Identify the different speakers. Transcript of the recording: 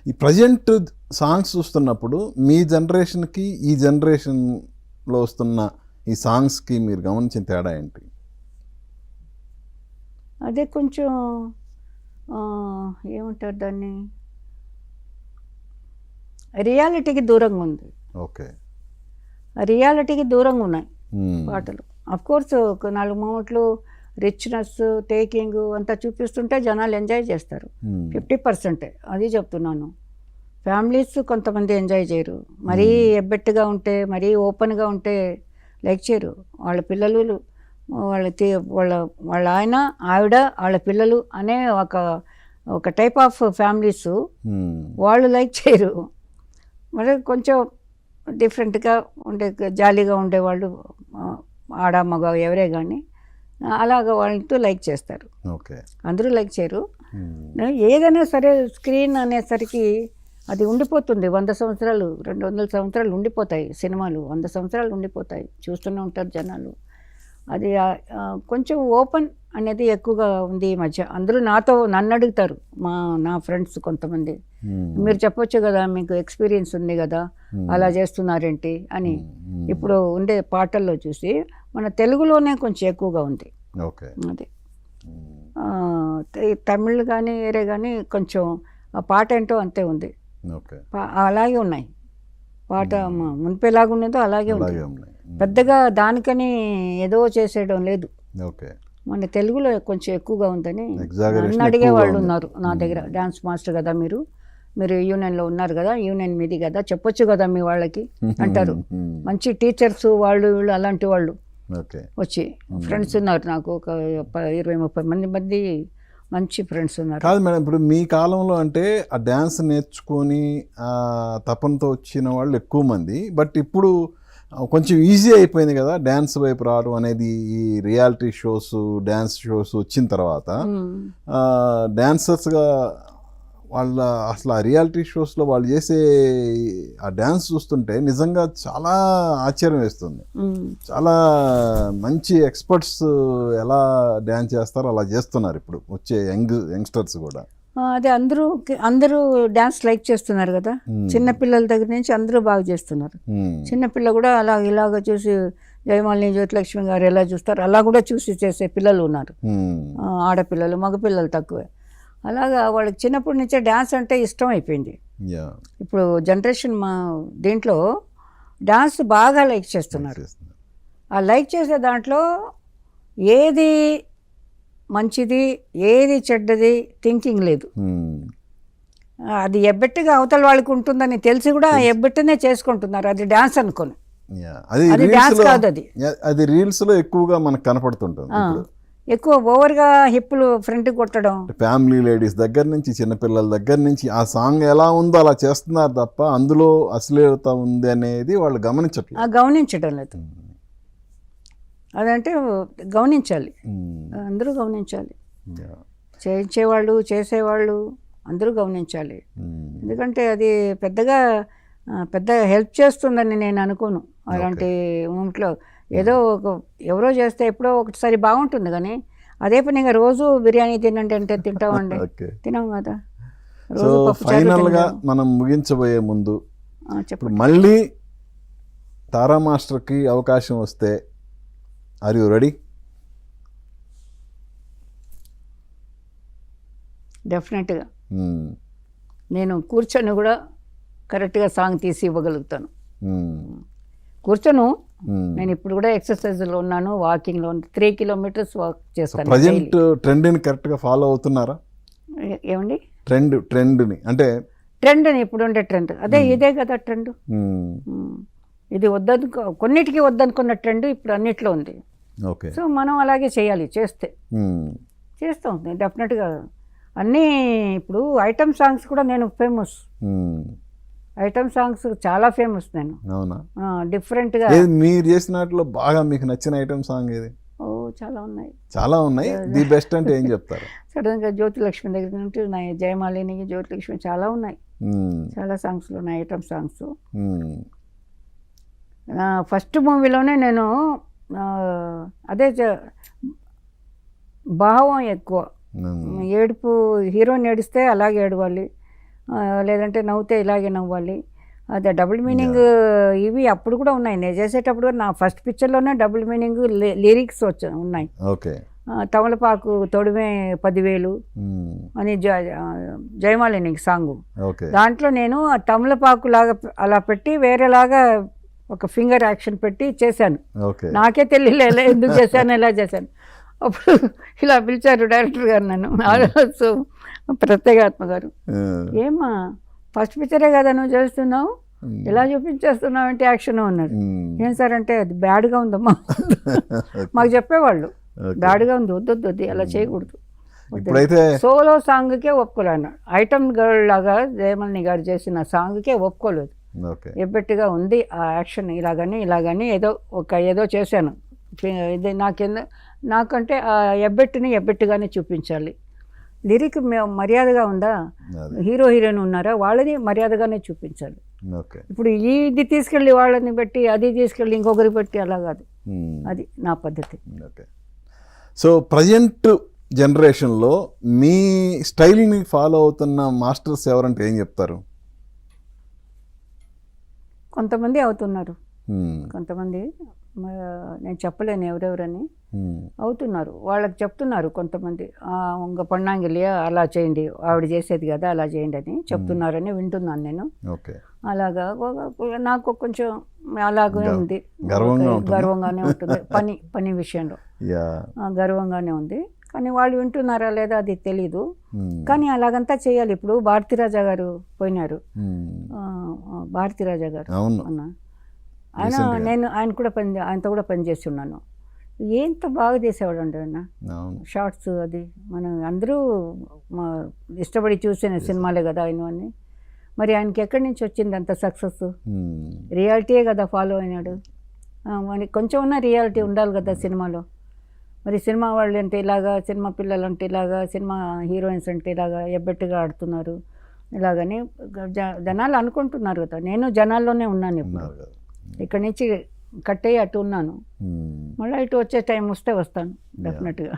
Speaker 1: ఈ present songs చూస్తున్నప్పుడు మీ జనరేషన్కి ఈ జనరేషన్లో వస్తున్న ఈ సాంగ్స్కి మీరు గమనించిన తేడా ఏంటి?
Speaker 2: అదే కొంచెం ఏమంటారు దాన్ని, రియాలిటీకి దూరంగా ఉంది.
Speaker 1: ఓకే.
Speaker 2: రియాలిటీకి దూరంగా ఉన్నాయి పాటలు. అఫ్కోర్స్ ఒక 4 మూమెంట్లు రిచ్నెస్ టేకింగ్ అంతా చూపిస్తుంటే జనాలు ఎంజాయ్ చేస్తారు. 50% అది చెప్తున్నాను. ఫ్యామిలీస్ కొంతమంది ఎంజాయ్ చేయరు. మరీ ఎబ్బెట్టుగా ఉంటే, మరీ ఓపెన్గా ఉంటే లైక్ చేయరు. వాళ్ళ పిల్లలు, వాళ్ళ వాళ్ళ ఆయన, ఆవిడ, వాళ్ళ పిల్లలు అనే ఒక టైప్ ఆఫ్ ఫ్యామిలీస్ వాళ్ళు లైక్ చేయరు. మరి కొంచెం డిఫరెంట్గా ఉండే, జాలీగా ఉండేవాళ్ళు, ఆడ మగ ఎవరే కానీ అలాగ వాళ్ళతో లైక్ చేస్తారు.
Speaker 1: ఓకే.
Speaker 2: అందరూ లైక్ చేయరు. ఏదైనా సరే స్క్రీన్ అనేసరికి అది ఉండిపోతుంది. 100 సంవత్సరాలు 200 సంవత్సరాలు ఉండిపోతాయి సినిమాలు. 100 సంవత్సరాలు ఉండిపోతాయి, చూస్తూనే ఉంటారు జనాలు. అది కొంచెం ఓపెన్ అనేది ఎక్కువగా ఉంది ఈ మధ్య. అందరూ నన్ను అడుగుతారు, నా ఫ్రెండ్స్ కొంతమంది, మీరు చెప్పొచ్చు కదా, మీకు ఎక్స్పీరియన్స్ ఉంది కదా, అలా చేస్తున్నారేంటి అని. ఇప్పుడు ఉండే పాటల్లో చూసి మన తెలుగులోనే కొంచెం ఎక్కువగా ఉంది.
Speaker 1: ఓకే.
Speaker 2: అది తమిళ్ కానీ వేరే కానీ కొంచెం ఆ పాట ఏంటో అంతే ఉంది.
Speaker 1: ఓకే.
Speaker 2: అలాగే ఉన్నాయి. పాట మునిపేలాగా ఉన్నదో అలాగే ఉంది. పెద్దగా దానికని ఏదో చేసేయడం లేదు.
Speaker 1: ఓకే.
Speaker 2: మన తెలుగులో కొంచెం ఎక్కువగా ఉందని నన్ను అడిగే వాళ్ళు ఉన్నారు నా దగ్గర. డాన్స్ మాస్టర్ కదా మీరు యూనియన్లో ఉన్నారు కదా, యూనియన్ మీది కదా, చెప్పొచ్చు కదా మీ వాళ్ళకి అంటారు. మంచి టీచర్స్ వాళ్ళు వీళ్ళు అలాంటి వాళ్ళు వచ్చి ఫ్రెండ్స్ ఉన్నారు నాకు. ఒక 20-30 మంది మంచి ఫ్రెండ్స్ ఉన్నారు.
Speaker 1: కాదు మేడం, ఇప్పుడు మీ కాలంలో అంటే ఆ డ్యాన్స్ నేర్చుకొని తపనతో వచ్చిన వాళ్ళు ఎక్కువ మంది. బట్ ఇప్పుడు కొంచెం ఈజీ అయిపోయింది కదా డ్యాన్స్ వైపు రావడం అనేది. ఈ రియాలిటీ షోస్, డ్యాన్స్ షోస్ వచ్చిన తర్వాత డ్యాన్సర్స్గా వాళ్ళ అసలు ఆ రియాలిటీ షోస్లో వాళ్ళు చేసే ఆ డ్యాన్స్ చూస్తుంటే నిజంగా చాలా ఆశ్చర్యం వేస్తుంది. చాలా మంచి ఎక్స్పర్ట్స్ ఎలా డ్యాన్స్ చేస్తారో అలా చేస్తున్నారు ఇప్పుడు వచ్చే యంగ్స్టర్స్ కూడా.
Speaker 2: అదే అందరూ డ్యాన్స్ లైక్ చేస్తున్నారు కదా. చిన్నపిల్లల దగ్గర నుంచి అందరూ బాగా చేస్తున్నారు. చిన్నపిల్ల కూడా ఇలాగ చూసి జయమాలిని, జ్యోతిలక్ష్మి గారు ఎలా చూస్తారు అలా కూడా చూసి చేసే పిల్లలు ఉన్నారు. ఆడపిల్లలు, మగపిల్లలు తక్కువే. అలాగా వాళ్ళకి చిన్నప్పటి నుంచే డ్యాన్స్ అంటే ఇష్టం అయిపోయింది. ఇప్పుడు జనరేషన్ దీంట్లో డ్యాన్స్ బాగా లైక్ చేస్తున్నారు. ఆ లైక్ చేసే దాంట్లో ఏది మంచిది ఏది చెడ్డది థింకింగ్ లేదు. అది ఎబ్బెట్టుగా అవతల వాళ్ళకి ఉంటుందని తెలిసి కూడా ఎబ్బెట్టునే చేసుకుంటున్నారు. అది డ్యాన్స్ అనుకోని, అది డ్యాన్స్ కాదు.
Speaker 1: అది రీల్స్లో ఎక్కువగా మనకు కనపడుతుంటుంది.
Speaker 2: ఎక్కువ ఓవర్గా హిప్పులు ఫ్రంట్ కొట్టడం.
Speaker 1: ఫ్యామిలీ లేడీస్ దగ్గర నుంచి చిన్నపిల్లల దగ్గర నుంచి ఆ సాంగ్ ఎలా ఉందో అలా చేస్తున్నారు తప్ప అందులో అశ్లీలత ఉంది అనేది వాళ్ళు
Speaker 2: గమనించడం లేదు. అదంటే గమనించాలి, అందరూ గమనించాలి. చేయించేవాళ్ళు, చేసేవాళ్ళు అందరూ గమనించాలి. ఎందుకంటే అది పెద్ద హెల్ప్ చేస్తుందని నేను అనుకోను. అలాంటి మూమెంట్లో ఏదో ఎవరో చేస్తే ఎప్పుడో ఒకసారి బాగుంటుంది, కానీ అదే పనిగా రోజు బిర్యానీ తినండి అంటే తింటామండి? తినాం కదా.
Speaker 1: సో ఫైనల్గా మనం ముగించబోయే ముందు చెప్పండి, మళ్ళీ తారా మాస్టర్కి అవకాశం వస్తే ఆర్ యు రెడీ?
Speaker 2: డెఫినెట్గా. నేను కూర్చొని కూడా కరెక్ట్గా సాంగ్ తీసి ఇవ్వగలుగుతాను. కూర్చొను, నేను ఇప్పుడు కూడా ఎక్సర్సైజ్లో ఉన్నాను, వాకింగ్లో 3 kilometers వాక్ చేస్తాను.
Speaker 1: ప్రజెంట్ ట్రెండ్ని కరెక్ట్గా ఫాలో అవుతున్నారా?
Speaker 2: ఏమండి
Speaker 1: ట్రెండ్ని అంటే
Speaker 2: ట్రెండ్ని ఇప్పుడు ఉండే ట్రెండ్ ఇదే కదా ట్రెండ్. ఇది కొన్నిటికి వద్దనుకున్న ట్రెండ్ ఇప్పుడు అన్నిట్లో ఉంది.
Speaker 1: ఓకే.
Speaker 2: సో మనం అలాగే చేయాలి. చేస్తాం డెఫినెట్గా. అన్నీ ఇప్పుడు ఐటమ్ సాంగ్స్ కూడా నేను ఫేమస్. ఐటమ్ సాంగ్స్ చాలా ఫేమస్ నేను.
Speaker 1: అవునా?
Speaker 2: డిఫరెంట్గా.
Speaker 1: మీరు చేసినట్లో బాగా మీకు నచ్చిన ఐటమ్ సాంగ్ ఏది?
Speaker 2: చాలా ఉన్నాయి.
Speaker 1: ది బెస్ట్ అంటే ఏం చెప్తారు?
Speaker 2: సడన్గా జ్యోతిలక్ష్మి దగ్గర నుండి ఉన్నాయి, జయమాలిని, జ్యోతిలక్ష్మి చాలా ఉన్నాయి. చాలా సాంగ్స్లో ఉన్నాయి ఐటమ్ సాంగ్స్. ఫస్ట్ మూవీలోనే నేను అదే భావం ఎక్కువ, ఏడుపు, హీరోని ఏడిస్తే అలాగే ఏడవాలి, లేదంటే నవ్వుతే ఇలాగే నవ్వాలి. అదే డబుల్ మీనింగ్ ఇవి అప్పుడు కూడా ఉన్నాయి. నేను చేసేటప్పుడు నా ఫస్ట్ పిక్చర్లోనే డబుల్ మీనింగ్ లిరిక్స్ ఉన్నాయి.
Speaker 1: ఓకే.
Speaker 2: తమలపాకు తొడిమే 10,000 అని జయమాలినికి సాంగు.
Speaker 1: ఓకే.
Speaker 2: దాంట్లో నేను ఆ తమలపాకు లాగా అలా పెట్టి వేరేలాగా ఒక ఫింగర్ యాక్షన్ పెట్టి చేశాను.
Speaker 1: ఓకే.
Speaker 2: నాకే తెలియలే ఎందుకు చేశాను, ఎలా చేశాను. అప్పుడు ఇలా పిలిచారు డైరెక్టర్ గారు నన్ను, సో ప్రత్యేగాత్మ గారు, ఏమా ఫస్ట్ పిక్చరే కదా నువ్వు చేస్తున్నావు, ఎలా చూపించేస్తున్నావు అంటే యాక్షన్ అన్నాడు. ఏం సార్ అంటే అది బ్యాడ్గా ఉందమ్మా మాకు చెప్పేవాళ్ళు, బ్యాడ్గా ఉంది, వద్దు అలా చేయకూడదు.
Speaker 1: ఇప్పుడైతే
Speaker 2: సోలో సాంగ్కే ఒప్పుకోలేను. ఐటమ్ గర్ల్ లాగా జయమల్ని గారు చేసిన సాంగ్కే ఒప్పుకోలేదు. ఎబ్బెట్టుగా ఉంది ఆ యాక్షన్, ఇలాగని ఏదో చేశాను. ఇది నాకంటే ఆ ఎబ్బెట్టుగానే చూపించాలి. లిరిక్ మర్యాదగా ఉందా, హీరో హీరోయిన్ ఉన్నారా, వాళ్ళని మర్యాదగానే చూపించాలి. ఇప్పుడు ఇది తీసుకెళ్ళి వాళ్ళని పెట్టి, అది తీసుకెళ్ళి ఇంకొకరి పెట్టి అలా కాదు. అది నా పద్ధతి.
Speaker 1: సో ప్రజెంట్ జనరేషన్లో మీ స్టైల్ని ఫాలో అవుతున్న మాస్టర్స్ ఎవరంటే ఏం చెప్తారు? కొంతమంది
Speaker 2: అవుతున్నారు, కొంతమంది నేను చెప్పలేను ఎవరెవరని అవుతున్నారు. వాళ్ళకి చెప్తున్నారు కొంతమంది, ఇంకా పొన్నాంగిలియా అలా చేయండి, ఆవిడ చేసేది కదా అలా చేయండి అని చెప్తున్నారని వింటున్నాను నేను. అలాగా నాకు కొంచెం అలాగే ఉంది, గర్వంగానే ఉంటుంది పని విషయంలో గర్వంగానే ఉంది. కానీ వాళ్ళు వింటున్నారా లేదా అది తెలీదు. కానీ అలాగంతా చేయాలి. ఇప్పుడు భారతీరాజా గారు పోయినారు, భారతీరాజా గారు అన్న, ఆయన కూడా ఆయనతో కూడా పనిచేసి ఉన్నాను. ఎంత బాగా చేసేవాడు అండి ఆయన షార్ట్స్. అది మనం అందరూ ఇష్టపడి చూసిన సినిమాలే కదా ఆయన అన్నీ. మరి ఆయనకి ఎక్కడి నుంచి వచ్చింది అంత సక్సెస్? రియాలిటీయే కదా ఫాలో అయినాడు. మనకి కొంచెం ఉన్న రియాలిటీ ఉండాలి కదా సినిమాలో. మరి సినిమా వాళ్ళు అంటే ఇలాగా, సినిమా పిల్లలు అంటే ఇలాగా, సినిమా హీరోయిన్స్ అంటే ఇలాగా ఎబ్బెట్టుగా ఆడుతున్నారు ఇలాగని జనాలు అనుకుంటున్నారు కదా. నేను జనాల్లోనే ఉన్నాను ఇప్పుడు. ఇక్కడి నుంచి కట్టేయి అటు ఉన్నాను, మళ్ళీ ఇటు వచ్చే టైం వస్తే వస్తాను డెఫినెట్గా.